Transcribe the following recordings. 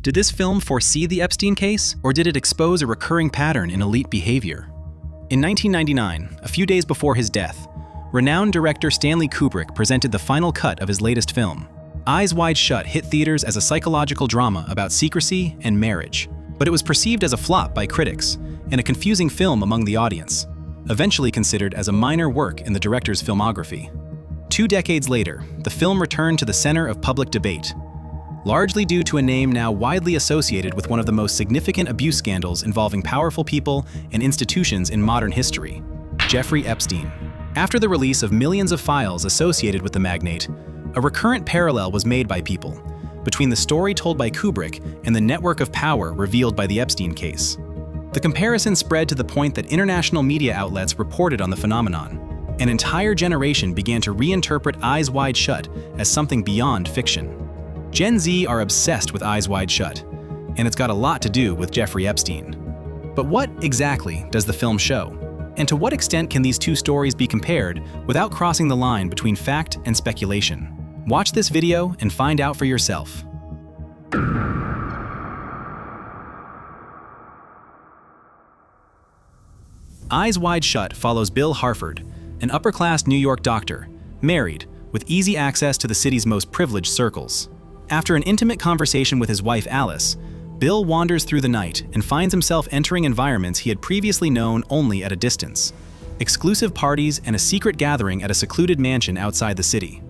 Did this film foresee the Epstein case, or did it expose a recurring pattern in elite behavior? In 1999, a few days before his death, renowned director Stanley Kubrick presented the final cut of his latest film. Eyes Wide Shut hit theaters as a psychological drama about secrecy and marriage, but it was perceived as a flop by critics and a confusing film among the audience, eventually considered as a minor work in the director's filmography. 2 decades later, the film returned to the center of public debate, largely due to a name now widely associated with one of the most significant abuse scandals involving powerful people and institutions in modern history, Jeffrey Epstein. After the release of millions of files associated with the magnate, a recurrent parallel was made by people between the story told by Kubrick and the network of power revealed by the Epstein case. The comparison spread to the point that international media outlets reported on the phenomenon. An entire generation began to reinterpret Eyes Wide Shut as something beyond fiction. Gen Z are obsessed with Eyes Wide Shut, and it's got a lot to do with Jeffrey Epstein. But what exactly does the film show? And to what extent can these two stories be compared without crossing the line between fact and speculation? Watch this video and find out for yourself. Eyes Wide Shut follows Bill Harford, an upper-class New York doctor, married, with easy access to the city's most privileged circles. After an intimate conversation with his wife Alice, Bill wanders through the night and finds himself entering environments he had previously known only at a distance. Exclusive parties and a secret gathering at a secluded mansion outside the city.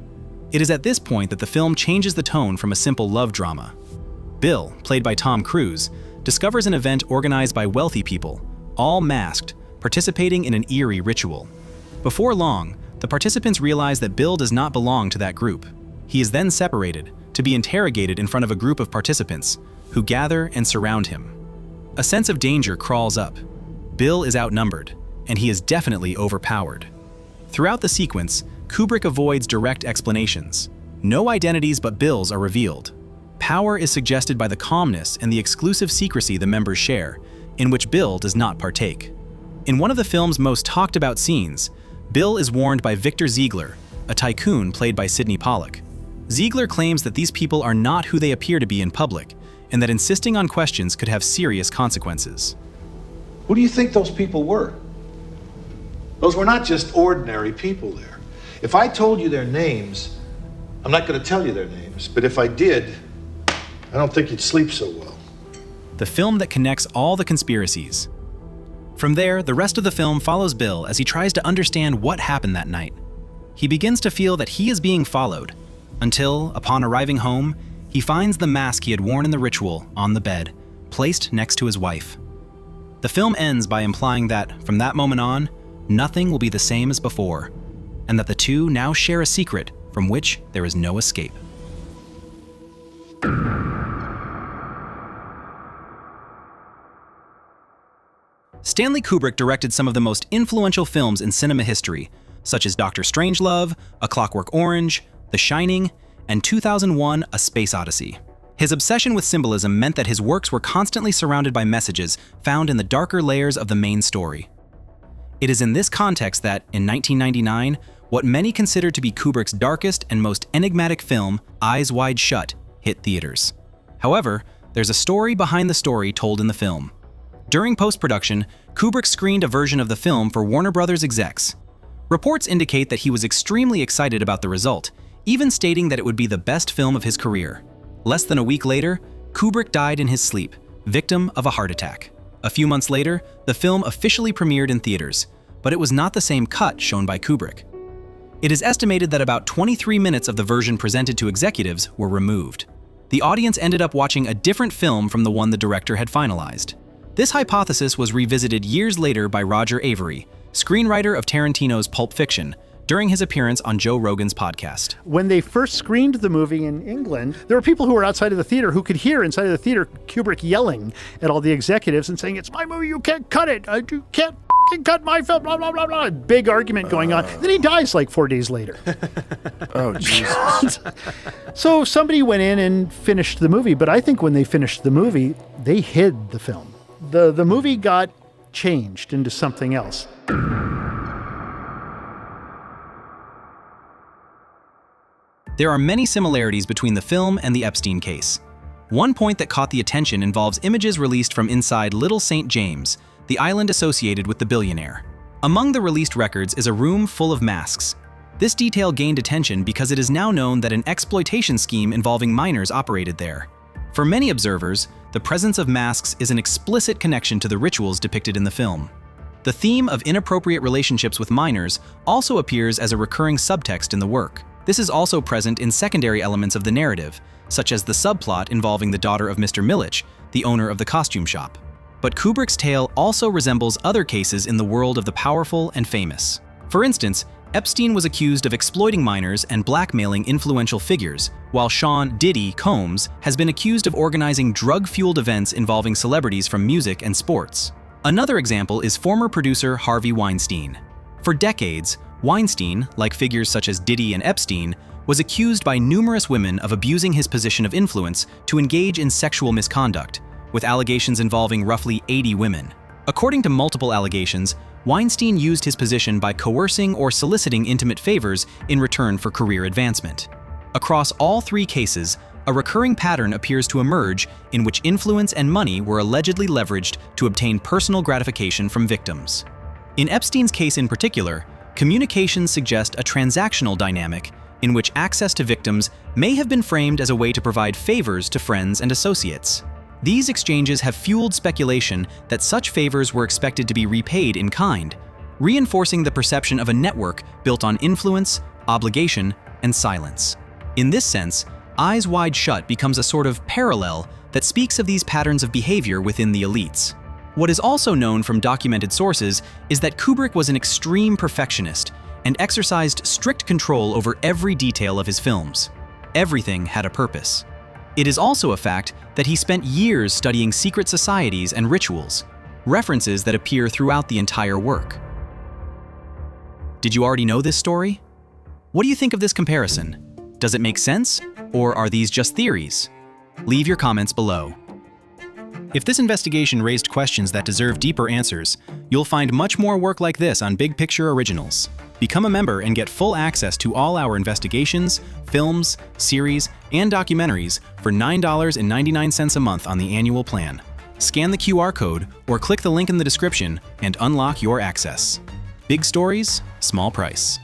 It is at this point that the film changes the tone from a simple love drama. Bill, played by Tom Cruise, discovers an event organized by wealthy people, all masked, participating in an eerie ritual. Before long, the participants realize that Bill does not belong to that group. He is then separated, to be interrogated in front of a group of participants who gather and surround him. A sense of danger crawls up. Bill is outnumbered, and he is definitely overpowered. Throughout the sequence, Kubrick avoids direct explanations. No identities but Bill's are revealed. Power is suggested by the calmness and the exclusive secrecy the members share, in which Bill does not partake. In one of the film's most talked about scenes, Bill is warned by Victor Ziegler, a tycoon played by Sidney Pollack. Ziegler claims that these people are not who they appear to be in public, and that insisting on questions could have serious consequences. Who do you think those people were? Those were not just ordinary people there. If I told you their names, I'm not going to tell you their names, but if I did, I don't think you'd sleep so well. The film that connects all the conspiracies. From there, the rest of the film follows Bill as he tries to understand what happened that night. He begins to feel that he is being followed, until, upon arriving home, he finds the mask he had worn in the ritual on the bed, placed next to his wife. The film ends by implying that, from that moment on, nothing will be the same as before, and that the two now share a secret from which there is no escape. Stanley Kubrick directed some of the most influential films in cinema history, such as Dr. Strangelove, A Clockwork Orange, The Shining, and 2001: A Space Odyssey. His obsession with symbolism meant that his works were constantly surrounded by messages found in the darker layers of the main story. It is in this context that, in 1999, what many consider to be Kubrick's darkest and most enigmatic film, Eyes Wide Shut, hit theaters. However, there's a story behind the story told in the film. During post-production, Kubrick screened a version of the film for Warner Brothers execs. Reports indicate that he was extremely excited about the result, even stating that it would be the best film of his career. Less than a week later, Kubrick died in his sleep, victim of a heart attack. A few months later, the film officially premiered in theaters, but it was not the same cut shown by Kubrick. It is estimated that about 23 minutes of the version presented to executives were removed. The audience ended up watching a different film from the one the director had finalized. This hypothesis was revisited years later by Roger Avary, screenwriter of Tarantino's Pulp Fiction, during his appearance on Joe Rogan's podcast. When they first screened the movie in England, there were people who were outside of the theater who could hear inside of the theater Kubrick yelling at all the executives and saying, "It's my movie, you can't cut it. You can't f***ing cut my film, blah, blah, blah, blah." Big argument going on. Then he dies like 4 days later. Oh, Jesus. So somebody went in and finished the movie, but I think when they finished the movie, they hid the film. The movie got changed into something else. There are many similarities between the film and the Epstein case. One point that caught the attention involves images released from inside Little St. James, the island associated with the billionaire. Among the released records is a room full of masks. This detail gained attention because it is now known that an exploitation scheme involving minors operated there. For many observers, the presence of masks is an explicit connection to the rituals depicted in the film. The theme of inappropriate relationships with minors also appears as a recurring subtext in the work. This is also present in secondary elements of the narrative, such as the subplot involving the daughter of Mr. Milich, the owner of the costume shop. But Kubrick's tale also resembles other cases in the world of the powerful and famous. For instance, Epstein was accused of exploiting minors and blackmailing influential figures, while Sean "Diddy" Combs has been accused of organizing drug-fueled events involving celebrities from music and sports. Another example is former producer Harvey Weinstein. For decades, Weinstein, like figures such as Diddy and Epstein, was accused by numerous women of abusing his position of influence to engage in sexual misconduct, with allegations involving roughly 80 women. According to multiple allegations, Weinstein used his position by coercing or soliciting intimate favors in return for career advancement. Across all three cases, a recurring pattern appears to emerge in which influence and money were allegedly leveraged to obtain personal gratification from victims. In Epstein's case in particular, communications suggest a transactional dynamic in which access to victims may have been framed as a way to provide favors to friends and associates. These exchanges have fueled speculation that such favors were expected to be repaid in kind, reinforcing the perception of a network built on influence, obligation, and silence. In this sense, Eyes Wide Shut becomes a sort of parallel that speaks of these patterns of behavior within the elites. What is also known from documented sources is that Kubrick was an extreme perfectionist and exercised strict control over every detail of his films. Everything had a purpose. It is also a fact that he spent years studying secret societies and rituals, references that appear throughout the entire work. Did you already know this story? What do you think of this comparison? Does it make sense, or are these just theories? Leave your comments below. If this investigation raised questions that deserve deeper answers, you'll find much more work like this on Big Picture Originals. Become a member and get full access to all our investigations, films, series, and documentaries for $9.99 a month on the annual plan. Scan the QR code or click the link in the description and unlock your access. Big stories, small price.